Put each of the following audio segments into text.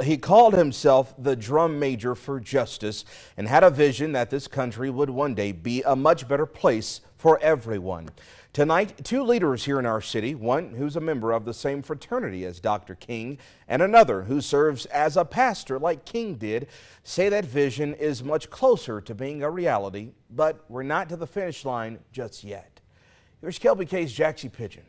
he called himself the drum major for justice and had a vision that this country would one day be a much better place for everyone. Tonight, two leaders here in our city, one who's a member of the same fraternity as Dr. King and another who serves as a pastor like King did, say that vision is much closer to being a reality, but we're not to the finish line just yet. Here's KLBK's Jaxie Pigeon.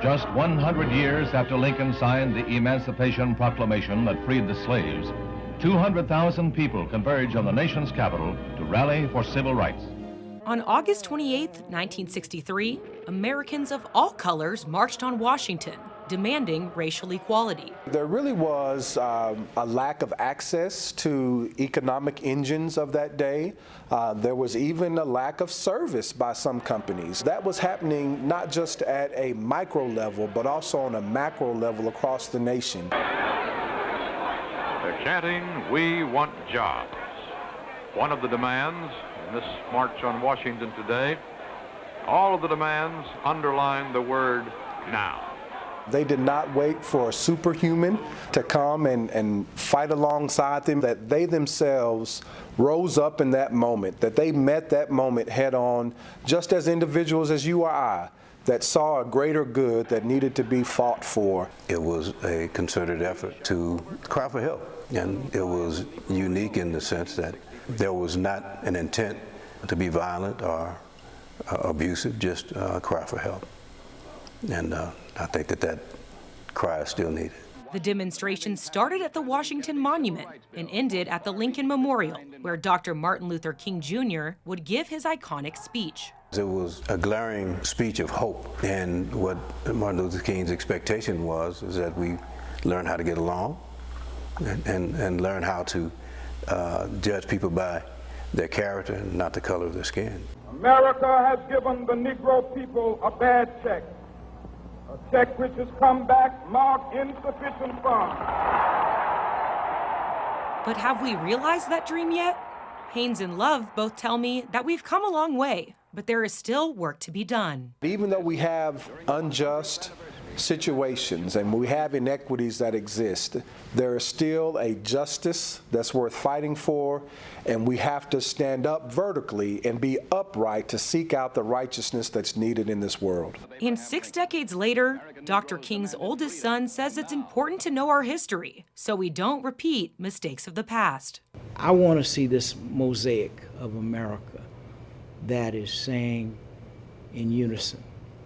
Just 100 years after Lincoln signed the Emancipation Proclamation that freed the slaves, 200,000 people converge on the nation's capital to rally for civil rights. On August 28, 1963, Americans of all colors marched on Washington, demanding racial equality. There really was a lack of access to economic engines of that day. There was even a lack of service by some companies. That was happening not just at a micro level, but also on a macro level across the nation. They're chanting, "We want jobs." One of the demands in this march on Washington today, all of the demands underline the word now. They did not wait for a superhuman to come and fight alongside them, that they themselves rose up in that moment, that they met that moment head on, just as individuals as you or I, that saw a greater good that needed to be fought for. It was a concerted effort to cry for help, and it was unique in the sense that there was not an intent to be violent or abusive, just a cry for help. And I think that cry is still needed. The demonstration started at the Washington Monument and ended at the Lincoln Memorial, where Dr. Martin Luther King Jr. would give his iconic speech. It was a glaring speech of hope, and what Martin Luther King's expectation was is that we learn how to get along and learn how to judge people by their character and not the color of their skin. America has given the Negro people a bad check. A check which has come back marked insufficient funds. But have we realized that dream yet? Haynes and Love both tell me that we've come a long way, but there is still work to be done. Even though we have unjust situations and we have inequities that exist, there is still a justice that's worth fighting for, and we have to stand up vertically and be upright to seek out the righteousness that's needed in this world. And 6 decades later, Dr. King's oldest son says it's important to know our history so we don't repeat mistakes of the past. I want to see this mosaic of America that is saying in unison,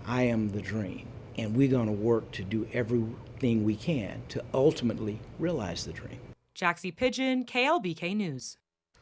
I am the dream. And we're going to work to do everything we can to ultimately realize the dream. Jaxie Pigeon, KLBK News.